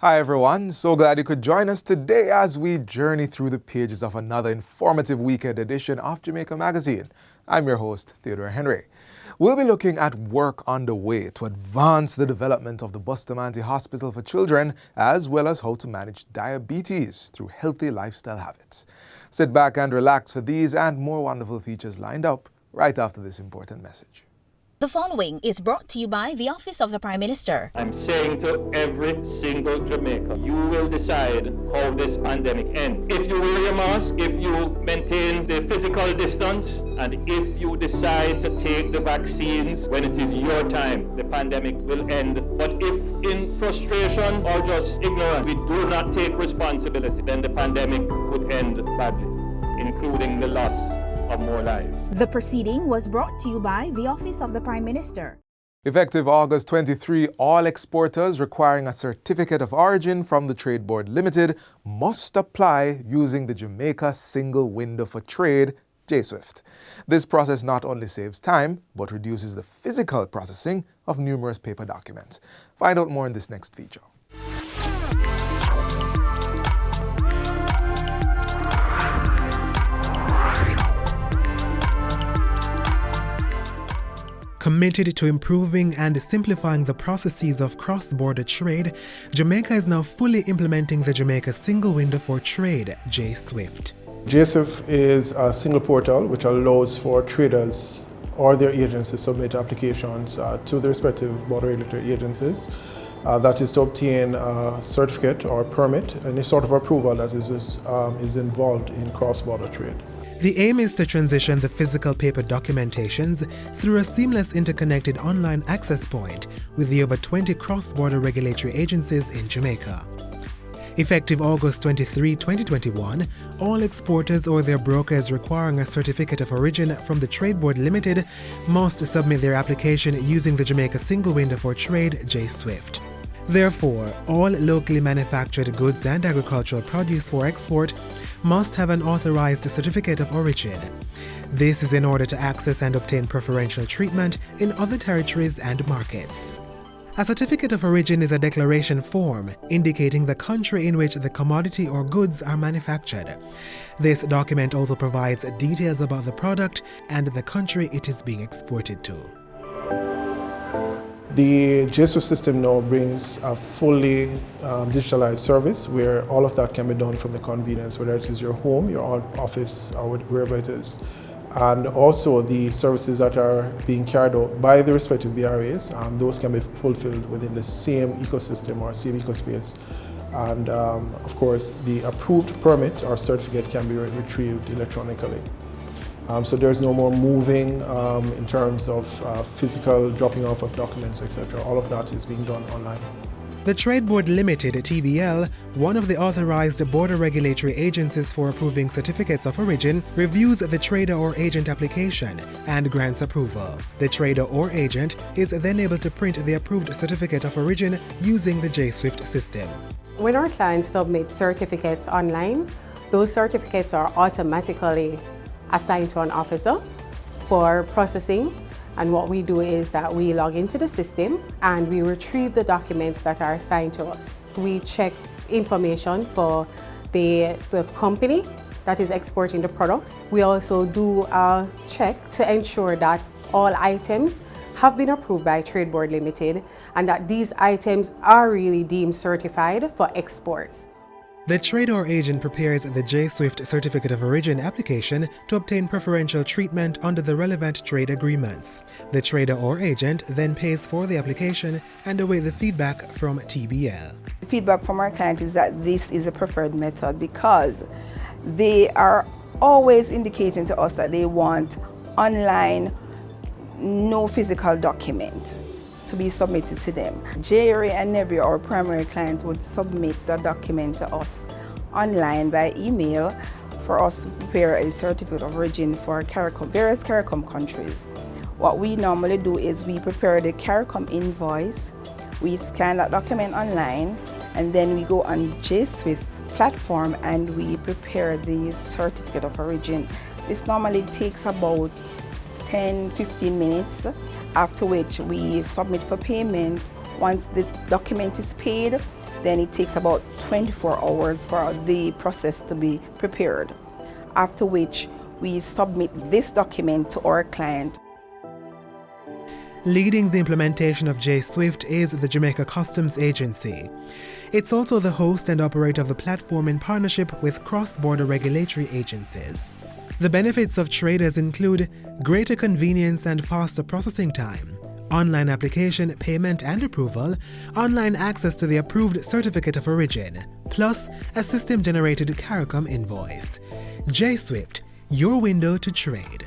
Hi everyone, so glad you could join us today as we journey through the pages of another informative weekend edition of Jamaica Magazine. I'm your host, Theodore Henry. We'll be looking at work underway to advance the development of the Bustamante Hospital for Children, as well as how to manage diabetes through healthy lifestyle habits. Sit back and relax for these and more wonderful features lined up right after this important message. The following is brought to you by the Office of the Prime Minister. I'm saying to every single Jamaican, you will decide how this pandemic ends. If you wear your mask, if you maintain the physical distance, and if you decide to take the vaccines when it is your time, the pandemic will end. But if in frustration or just ignorance, we do not take responsibility, then the pandemic could end badly, including the loss of more lives. The proceeding was brought to you by the Office of the Prime Minister. Effective August 23, all exporters requiring a certificate of origin from the Trade Board Limited must apply using the Jamaica Single Window for Trade, JSwift. This process not only saves time, but reduces the physical processing of numerous paper documents. Find out more in this next feature. Committed to improving and simplifying the processes of cross-border trade, Jamaica is now fully implementing the Jamaica Single Window for Trade, JSwift. JSwift is a single portal which allows for traders or their agents to submit applications to the respective border regulatory agencies. That is to obtain a certificate or permit, any sort of approval that is involved in cross-border trade. The aim is to transition the physical paper documentations through a seamless interconnected online access point with the over 20 cross-border regulatory agencies in Jamaica. Effective August 23, 2021, all exporters or their brokers requiring a certificate of origin from the Trade Board Limited must submit their application using the Jamaica Single Window for Trade, JSwift. Therefore, all locally manufactured goods and agricultural produce for export must have an authorized certificate of origin. This is in order to access and obtain preferential treatment in other territories and markets. A certificate of origin is a declaration form indicating the country in which the commodity or goods are manufactured. This document also provides details about the product and the country it is being exported to. The JSwift system now brings a fully digitalized service where all of that can be done from the convenience, whether it is your home, your office, or wherever it is. And also the services that are being carried out by the respective BRAs, those can be fulfilled within the same ecosystem or same ecospace. And of course, the approved permit or certificate can be retrieved electronically. So there's no more moving in terms of physical dropping off of documents, etc. All of that is being done online. The Trade Board Limited, TBL, one of the authorized border regulatory agencies for approving certificates of origin, reviews the trader or agent application and grants approval. The trader or agent is then able to print the approved certificate of origin using the JSwift system. When our clients submit certificates online, those certificates are automatically assigned to an officer for processing, and what we do is that we log into the system and we retrieve the documents that are assigned to us. We check information for the company that is exporting the products. We also do a check to ensure that all items have been approved by Trade Board Limited and that these items are really deemed certified for exports. The trader or agent prepares the JSwift Certificate of Origin application to obtain preferential treatment under the relevant trade agreements. The trader or agent then pays for the application and await the feedback from TBL. The feedback from our client is that this is a preferred method because they are always indicating to us that they want online, no physical document to be submitted to them. JRA and Nebria, our primary client, would submit the document to us online by email for us to prepare a certificate of origin for various CARICOM countries. What we normally do is we prepare the CARICOM invoice, we scan that document online, and then we go on JSwift platform and we prepare the certificate of origin. This normally takes about 10-15 minutes, after which we submit for payment. Once the document is paid, then it takes about 24 hours for the process to be prepared, after which we submit this document to our client. Leading the implementation of JSwift is the Jamaica Customs Agency. It's also the host and operator of the platform in partnership with cross-border regulatory agencies. The benefits of traders include greater convenience and faster processing time, online application, payment and approval, online access to the approved certificate of origin, plus a system-generated CARICOM invoice. JSwift, your window to trade.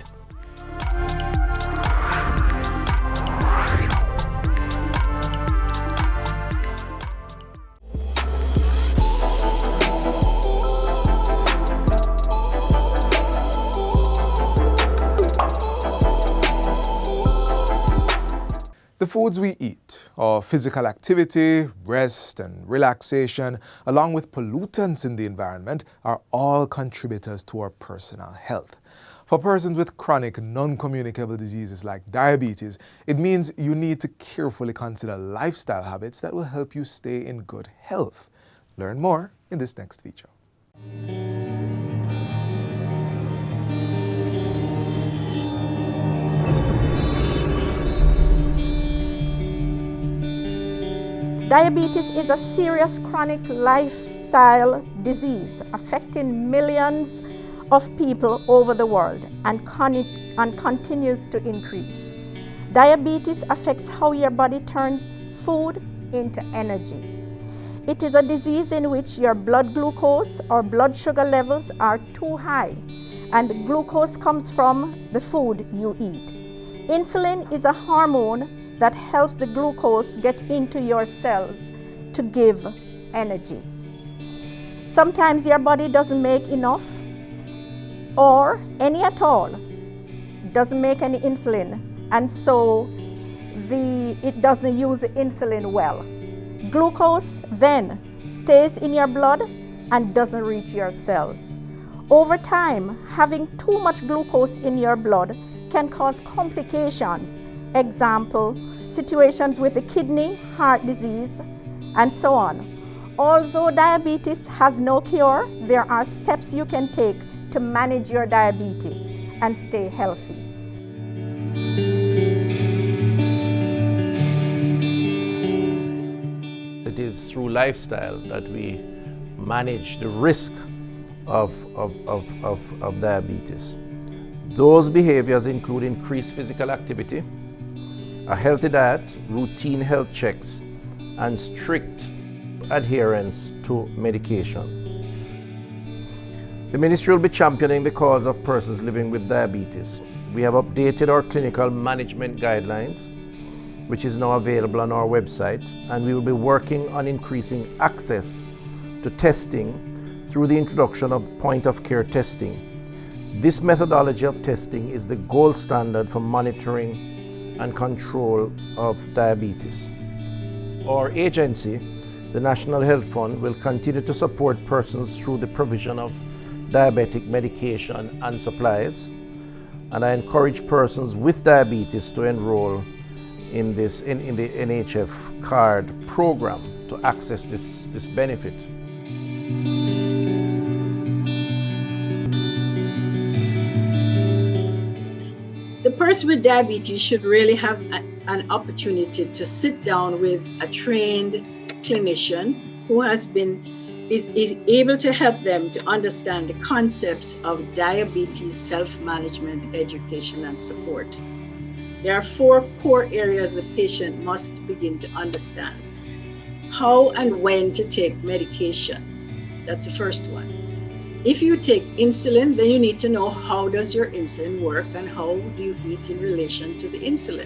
The foods we eat, our physical activity, rest and relaxation, along with pollutants in the environment, are all contributors to our personal health. For persons with chronic, non-communicable diseases like diabetes, it means you need to carefully consider lifestyle habits that will help you stay in good health. Learn more in this next feature. Diabetes is a serious chronic lifestyle disease affecting millions of people over the world and continues to increase. Diabetes affects how your body turns food into energy. It is a disease in which your blood glucose or blood sugar levels are too high, and glucose comes from the food you eat. Insulin is a hormone that helps the glucose get into your cells to give energy. Sometimes your body doesn't make enough or any at all, doesn't make any insulin, and so it doesn't use the insulin well. Glucose then stays in your blood and doesn't reach your cells. Over time, having too much glucose in your blood can cause complications. Example, situations with the kidney, heart disease, and so on. Although diabetes has no cure, there are steps you can take to manage your diabetes and stay healthy. It is through lifestyle that we manage the risk of diabetes. Those behaviors include increased physical activity, a healthy diet, routine health checks, and strict adherence to medication. The ministry will be championing the cause of persons living with diabetes. We have updated our clinical management guidelines, which is now available on our website, and we will be working on increasing access to testing through the introduction of point-of-care testing. This methodology of testing is the gold standard for monitoring and control of diabetes. Our agency, the National Health Fund, will continue to support persons through the provision of diabetic medication and supplies, and I encourage persons with diabetes to enroll in the NHF card program to access this benefit. The person with diabetes should really have an opportunity to sit down with a trained clinician who is able to help them to understand the concepts of diabetes self-management, education, and support. There are 4 core areas the patient must begin to understand. How and when to take medication. That's the first one. If you take insulin, then you need to know how does your insulin work and how do you eat in relation to the insulin.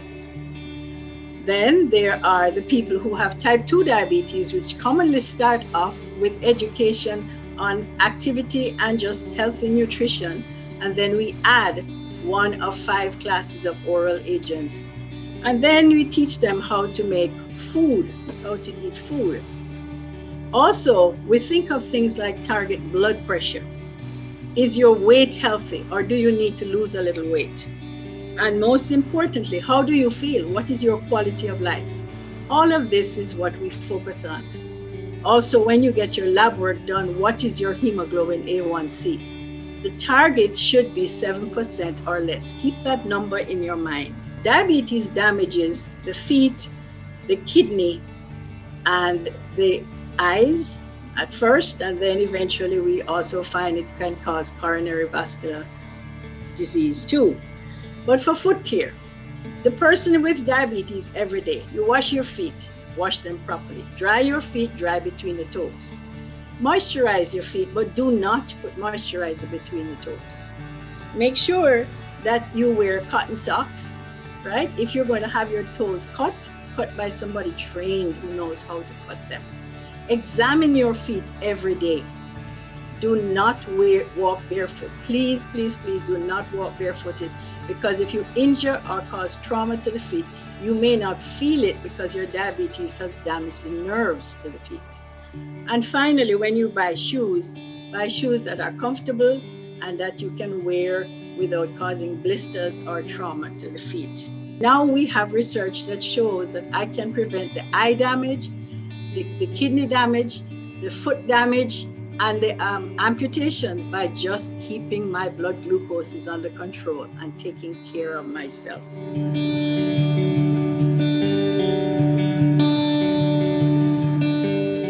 Then there are the people who have type 2 diabetes, which commonly start off with education on activity and just healthy nutrition. And then we add 1 of 5 classes of oral agents. And then we teach them how to make food, how to eat food. Also, we think of things like target blood pressure. Is your weight healthy, or do you need to lose a little weight? And most importantly, how do you feel? What is your quality of life? All of this is what we focus on. Also, when you get your lab work done, what is your hemoglobin A1C? The target should be 7% or less. Keep that number in your mind. Diabetes damages the feet, the kidney, and the eyes at first, and then eventually we also find it can cause coronary vascular disease too. But for foot care, the person with diabetes every day, you wash your feet, wash them properly. Dry your feet, dry between the toes. Moisturize your feet, but do not put moisturizer between the toes. Make sure that you wear cotton socks, right? If you're going to have your toes cut by somebody trained who knows how to cut them. Examine your feet every day. Do not walk barefoot. Please, please, please do not walk barefooted, because if you injure or cause trauma to the feet, you may not feel it because your diabetes has damaged the nerves to the feet. And finally, when you buy shoes that are comfortable and that you can wear without causing blisters or trauma to the feet. Now we have research that shows that I can prevent the eye damage, the kidney damage, the foot damage, and the amputations by just keeping my blood glucose under control and taking care of myself.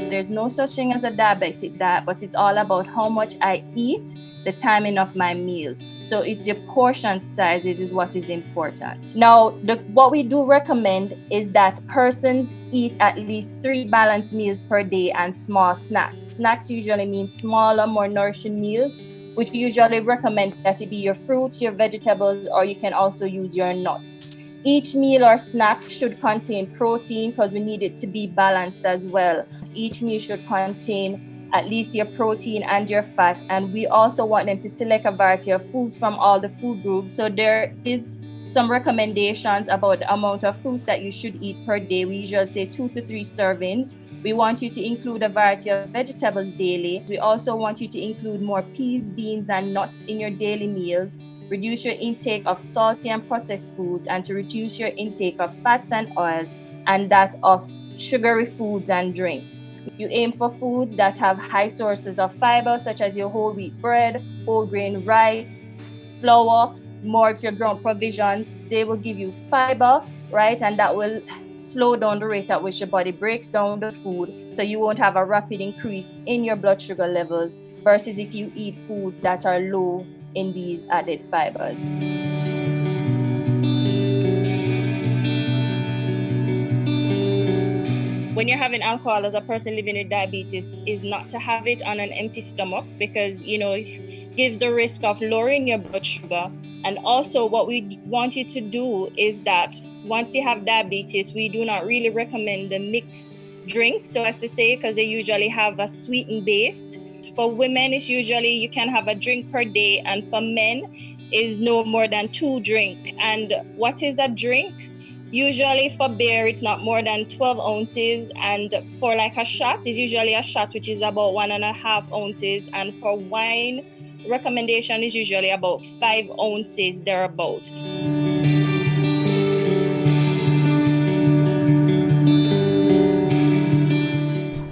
There's no such thing as a diabetic diet, but it's all about how much I eat, the timing of my meals. So it's your portion sizes is what is important. Now, what we do recommend is that persons eat at least 3 balanced meals per day and small snacks. Snacks usually mean smaller, more nourishing meals, which we usually recommend that it be your fruits, your vegetables, or you can also use your nuts. Each meal or snack should contain protein because we need it to be balanced as well. Each meal should contain at least your protein and your fat. And we also want them to select a variety of foods from all the food groups. So there is some recommendations about the amount of fruits that you should eat per day. We usually say 2 to 3 servings. We want you to include a variety of vegetables daily. We also want you to include more peas, beans, and nuts in your daily meals. Reduce your intake of salty and processed foods, and to reduce your intake of fats and oils, and that of sugary foods and drinks. You aim for foods that have high sources of fiber, such as your whole wheat bread, whole grain rice, flour, more of your ground provisions. They will give you fiber, right? And that will slow down the rate at which your body breaks down the food, so you won't have a rapid increase in your blood sugar levels versus if you eat foods that are low in these added fibers. When you're having alcohol as a person living with diabetes is not to have it on an empty stomach, because it gives the risk of lowering your blood sugar. And also what we want you to do is that once you have diabetes, we do not really recommend the mixed drinks, so as to say, because they usually have a sweetened base. For women, it's usually you can have a drink per day, and for men is no more than 2 drinks. And what is a drink? Usually for beer, it's not more than 12 ounces. And for like a shot, is usually a shot, which is about 1.5 ounces. And for wine, recommendation is usually about 5 ounces thereabout.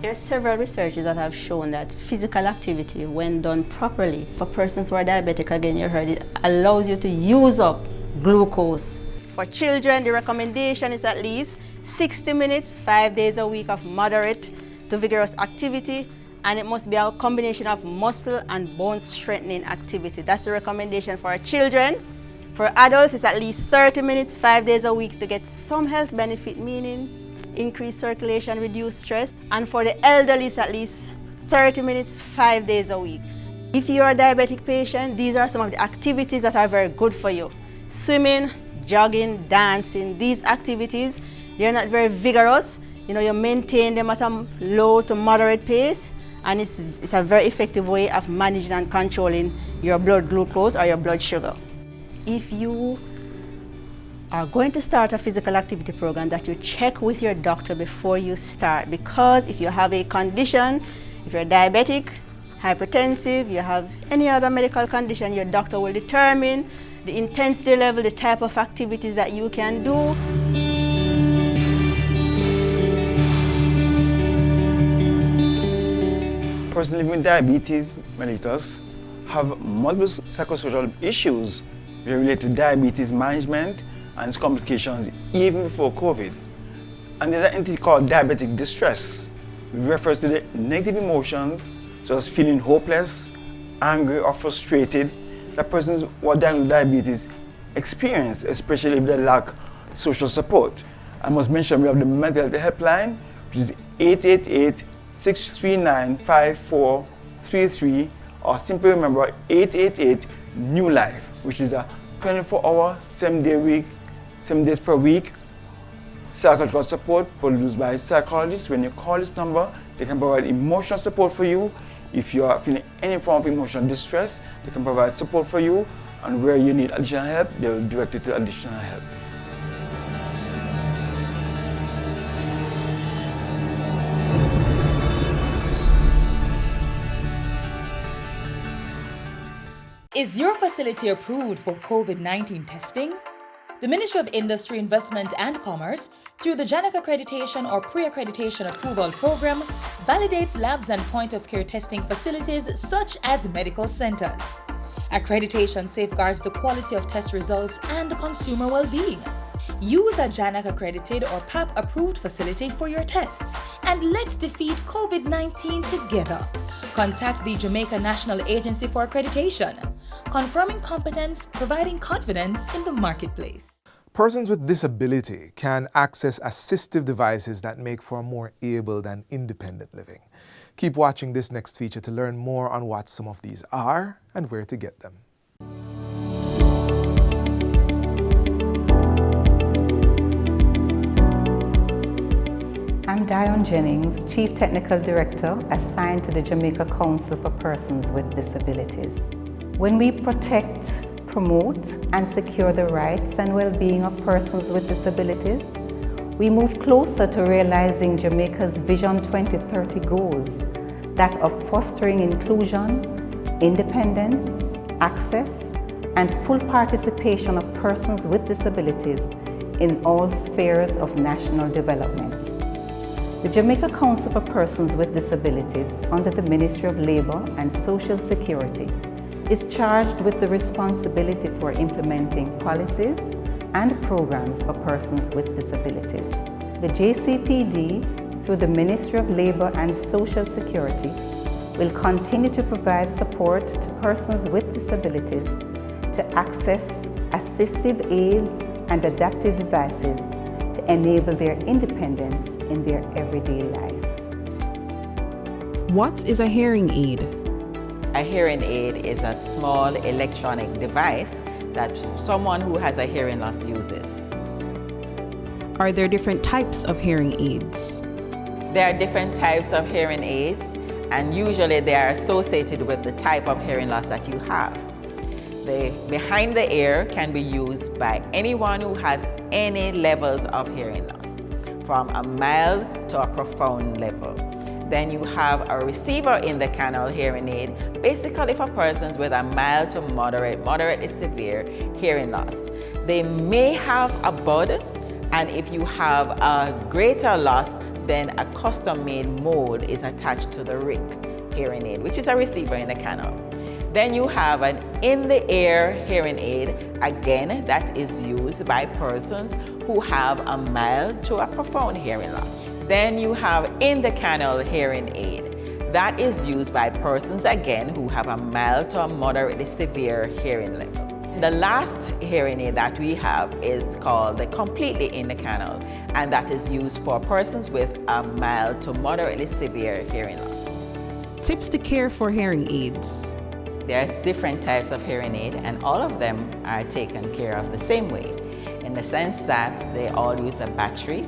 There are several researches that have shown that physical activity, when done properly, for persons who are diabetic, again, you heard it, allows you to use up glucose. For children, the recommendation is at least 60 minutes, 5 days a week of moderate to vigorous activity, and it must be a combination of muscle and bone strengthening activity. That's the recommendation for our children. For adults, it's at least 30 minutes, 5 days a week to get some health benefit, meaning increase circulation, reduce stress. And for the elderly, it's at least 30 minutes, 5 days a week. If you're a diabetic patient, these are some of the activities that are very good for you. Swimming, jogging, dancing, these activities, they're not very vigorous. You maintain them at a low to moderate pace, and it's a very effective way of managing and controlling your blood glucose or your blood sugar. If you are going to start a physical activity program, that you check with your doctor before you start, because if you have a condition, if you're diabetic, hypertensive, you have any other medical condition, your doctor will determine the intensity level, the type of activities that you can do. person living with diabetes mellitus have multiple psychosocial issues related to diabetes management and its complications even before COVID. And there's an entity called diabetic distress, which refers to the negative emotions such as feeling hopeless, angry, or frustrated that persons who are diagnosed with diabetes experience, especially if they lack social support. I must mention we have the mental health helpline, which is 888-639-5433, or simply remember 888-NEW LIFE, which is a 24-hour, 7 days per week psychological support produced by psychologists. When you call this number, they can provide emotional support for you. If you are feeling any form of emotional distress, they can provide support for you, and where you need additional help, they will direct you to additional help. Is your facility approved for COVID-19 testing? The Ministry of Industry, Investment and Commerce, through the JANAC Accreditation or Pre-Accreditation Approval Program, validates labs and point-of-care testing facilities such as medical centers. Accreditation safeguards the quality of test results and consumer well-being. Use a JANAC accredited or PAP approved facility for your tests, and let's defeat COVID-19 together. Contact the Jamaica National Agency for Accreditation, confirming competence, providing confidence in the marketplace. Persons with disability can access assistive devices that make for a more able and independent living. Keep watching this next feature to learn more on what some of these are and where to get them. I'm Dion Jennings, Chief Technical Director assigned to the Jamaica Council for Persons with Disabilities. When we protect, promote, and secure the rights and well-being of persons with disabilities, we move closer to realizing Jamaica's Vision 2030 goals that of fostering inclusion, independence, access, and full participation of persons with disabilities in all spheres of national development. The Jamaica Council for Persons with Disabilities, under the Ministry of Labour and Social Security, is charged with the responsibility for implementing policies and programs for persons with disabilities. The JCPD, through the Ministry of Labour and Social Security, will continue to provide support to persons with disabilities to access assistive aids and adaptive devices to enable their independence in their everyday life. What is a hearing aid? A hearing aid is a small electronic device that someone who has a hearing loss uses. Are there different types of hearing aids? There are different types of hearing aids, and usually they are associated with the type of hearing loss that you have. The behind the ear can be used by anyone who has any levels of hearing loss, from a mild to a profound level. Then you have a receiver in the canal hearing aid, basically for persons with a mild to moderately severe hearing loss. They may have a bud, and if you have a greater loss, then a custom-made mold is attached to the RIC hearing aid, which is a receiver in the canal. Then you have an in-the-ear hearing aid, again, that is used by persons who have a mild to a profound hearing loss. Then you have in-the-canal hearing aid. That is used by persons, again, who have a mild to a moderately severe hearing level. The last hearing aid that we have is called the completely in the canal, and that is used for persons with a mild to moderately severe hearing loss. Tips to care for hearing aids. There are different types of hearing aid, and all of them are taken care of the same way, in the sense that they all use a battery,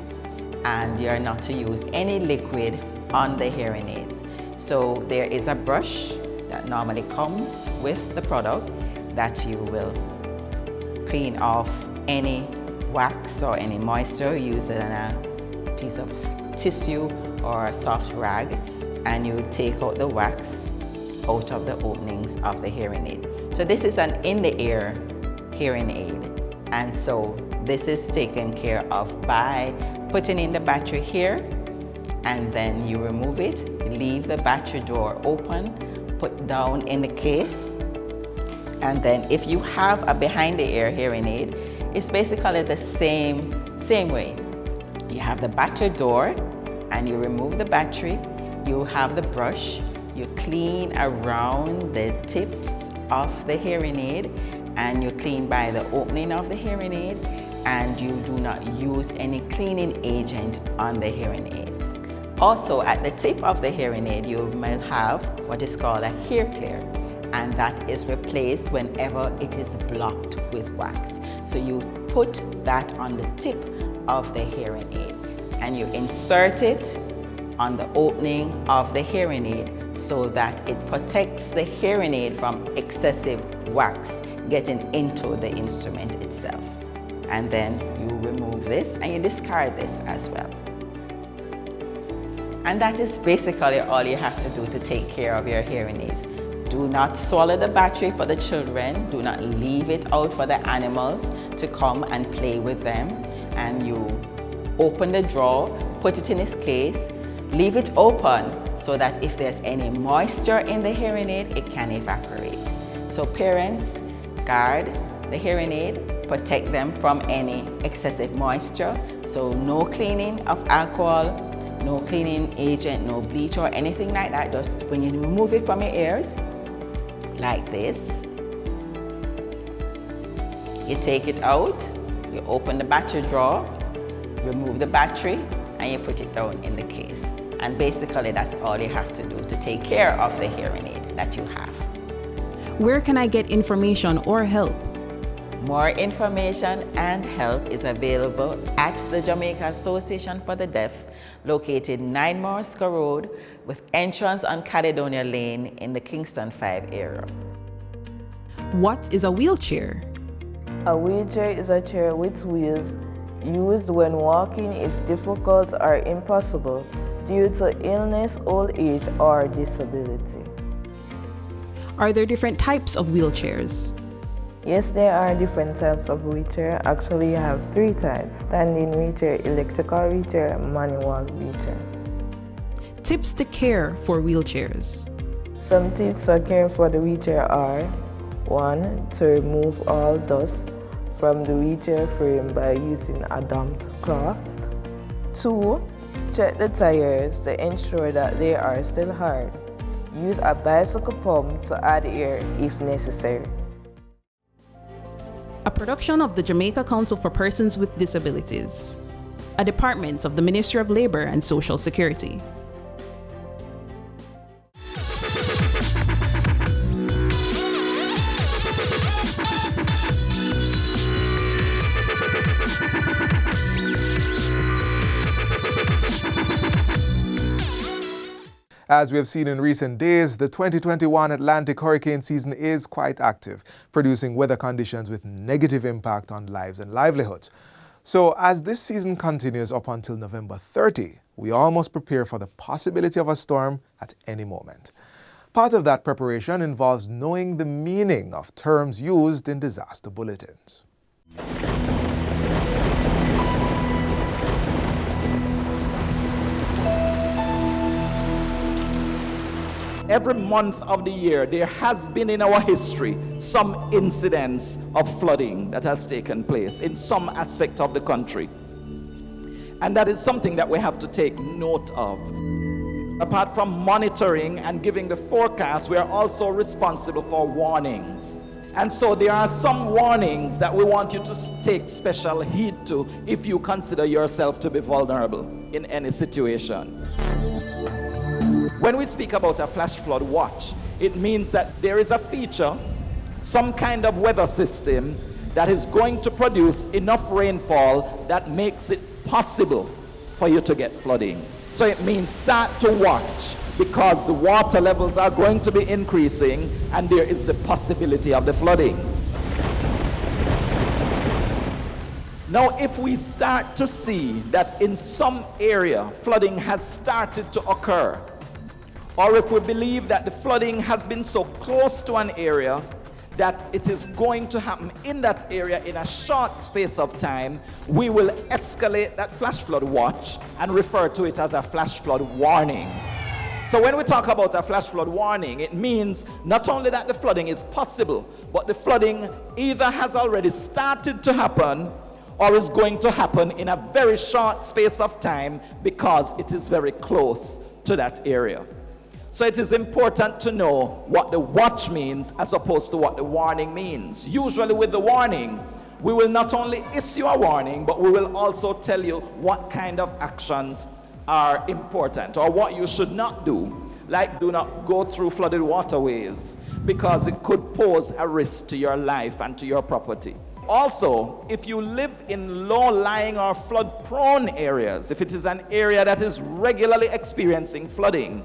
and you're not to use any liquid on the hearing aids. So there is a brush that normally comes with the product that you will clean off any wax or any moisture using a piece of tissue or a soft rag, and you take out the wax out of the openings of the hearing aid. So this is an in-the-ear hearing aid, and so this is taken care of by putting in the battery here and then you remove it, leave the battery door open, put down in the case, and then if you have a behind the ear hearing aid, it's basically the same way. You have the battery door and you remove the battery, you have the brush, you clean around the tips of the hearing aid, and you clean by the opening of the hearing aid, and you do not use any cleaning agent on the hearing aids. Also, at the tip of the hearing aid, you may have what is called a hair clear, and that is replaced whenever it is blocked with wax. So you put that on the tip of the hearing aid, and you insert it on the opening of the hearing aid so that it protects the hearing aid from excessive wax getting into the instrument itself. And then you remove this and you discard this as well. And that is basically all you have to do to take care of your hearing aids. Do not swallow the battery for the children. Do not leave it out for the animals to come and play with them. And you open the drawer, put it in its case, leave it open so that if there's any moisture in the hearing aid, it can evaporate. So parents, guard the hearing aid, protect them from any excessive moisture. So no cleaning of alcohol, no cleaning agent, no bleach or anything like that. Just when you remove it from your ears, like this, you take it out, you open the battery drawer, remove the battery, and you put it down in the case. And basically that's all you have to do to take care of the hearing aid that you have. Where can I get information or help? More information and help is available at the Jamaica Association for the Deaf, located 9 Moscow Road with entrance on Caledonia Lane in the Kingston 5 area. What is a wheelchair? A wheelchair is a chair with wheels used when walking is difficult or impossible due to illness, old age, or disability. Are there different types of wheelchairs? Yes, there are different types of wheelchair. Actually, you have 3 types: standing wheelchair, electrical wheelchair, manual wheelchair. Tips to care for wheelchairs. Some tips for caring for the wheelchair are: 1. To remove all dust from the wheelchair frame by using a damp cloth. 2. Check the tires to ensure that they are still hard. Use a bicycle pump to add air if necessary. A production of the Jamaica Council for Persons with Disabilities, a department of the Ministry of Labor and Social Security. As we have seen in recent days, the 2021 Atlantic hurricane season is quite active, producing weather conditions with negative impact on lives and livelihoods. So as this season continues up until November 30, we all must prepare for the possibility of a storm at any moment. Part of that preparation involves knowing the meaning of terms used in disaster bulletins. Every month of the year, there has been in our history some incidents of flooding that has taken place in some aspect of the country. And that is something that we have to take note of. Apart from monitoring and giving the forecast, we are also responsible for warnings. And so there are some warnings that we want you to take special heed to if you consider yourself to be vulnerable in any situation. When we speak about a flash flood watch, it means that there is a feature, some kind of weather system that is going to produce enough rainfall that makes it possible for you to get flooding. So it means start to watch, because the water levels are going to be increasing and there is the possibility of the flooding. Now, if we start to see that in some area flooding has started to occur, or if we believe that the flooding has been so close to an area that it is going to happen in that area in a short space of time, we will escalate that flash flood watch and refer to it as a flash flood warning. So when we talk about a flash flood warning, it means not only that the flooding is possible, but the flooding either has already started to happen or is going to happen in a very short space of time because it is very close to that area. So it is important to know what the watch means as opposed to what the warning means. Usually with the warning, we will not only issue a warning, but we will also tell you what kind of actions are important or what you should not do. Like, do not go through flooded waterways because it could pose a risk to your life and to your property. Also, if you live in low-lying or flood-prone areas, if it is an area that is regularly experiencing flooding,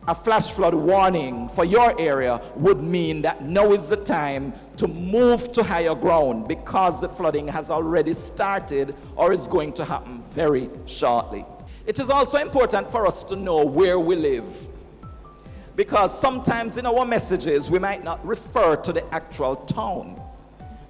a flash flood warning for your area would mean that now is the time to move to higher ground because the flooding has already started or is going to happen very shortly. It is also important for us to know where we live, because sometimes in our messages we might not refer to the actual town,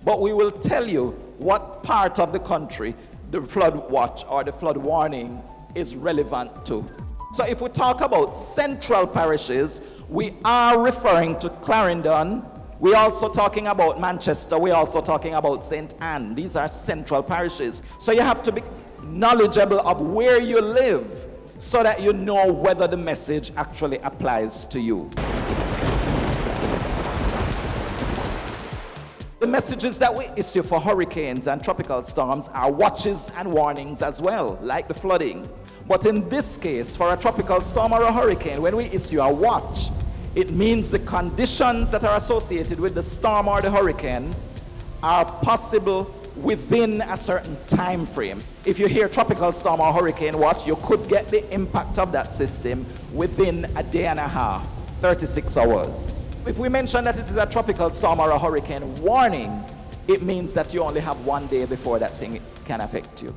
but we will tell you what part of the country the flood watch or the flood warning is relevant to. So if we talk about central parishes, we are referring to Clarendon. We're also talking about Manchester. We're also talking about St. Anne. These are central parishes. So you have to be knowledgeable of where you live so that you know whether the message actually applies to you. The messages that we issue for hurricanes and tropical storms are watches and warnings as well, like the flooding. But in this case, for a tropical storm or a hurricane, when we issue a watch, it means the conditions that are associated with the storm or the hurricane are possible within a certain time frame. If you hear tropical storm or hurricane watch, you could get the impact of that system within a day and a half, 36 hours. If we mention that it is a tropical storm or a hurricane warning, it means that you only have 1 day before that thing can affect you.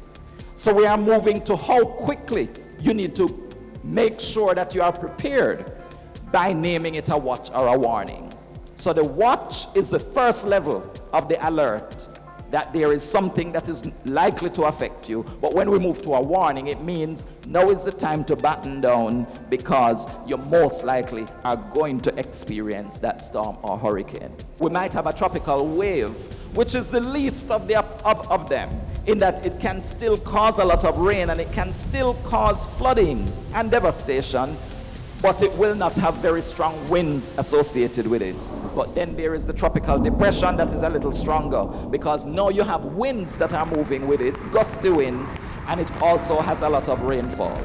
So we are moving to how quickly you need to make sure that you are prepared by naming it a watch or a warning. So the watch is the first level of the alert that there is something that is likely to affect you. But when we move to a warning, it means now is the time to batten down because you most likely are going to experience that storm or hurricane. We might have a tropical wave, which is the least of them, in that it can still cause a lot of rain and it can still cause flooding and devastation, but it will not have very strong winds associated with it. But then there is the tropical depression that is a little stronger because now you have winds that are moving with it, gusty winds, and it also has a lot of rainfall.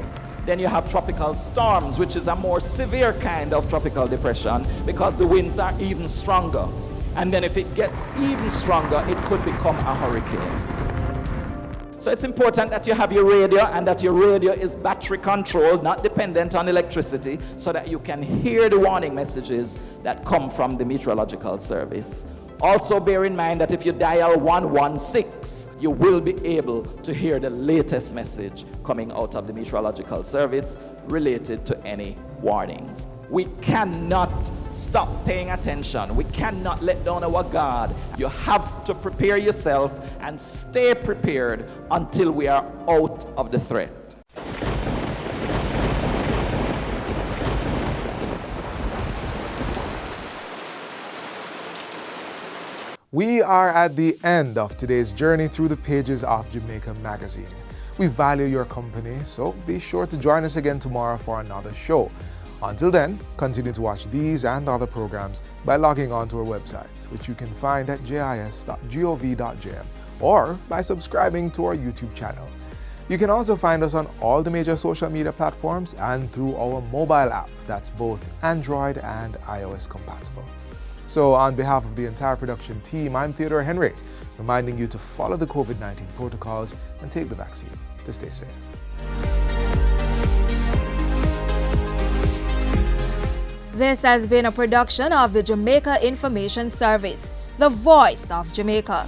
Then you have tropical storms, which is a more severe kind of tropical depression because the winds are even stronger. And then if it gets even stronger, it could become a hurricane. So it's important that you have your radio and that your radio is battery controlled, not dependent on electricity, so that you can hear the warning messages that come from the meteorological service. Also bear in mind that if you dial 116, you will be able to hear the latest message coming out of the meteorological service related to any warnings. We cannot stop paying attention. We cannot let down our guard. You have to prepare yourself and stay prepared until we are out of the threat. We are at the end of today's journey through the pages of Jamaica Magazine. We value your company, so be sure to join us again tomorrow for another show. Until then, continue to watch these and other programs by logging on to our website, which you can find at jis.gov.jm, or by subscribing to our YouTube channel. You can also find us on all the major social media platforms and through our mobile app that's both Android and iOS compatible. So on behalf of the entire production team, I'm Theodore Henry, reminding you to follow the COVID-19 protocols and take the vaccine to stay safe. This has been a production of the Jamaica Information Service, the voice of Jamaica.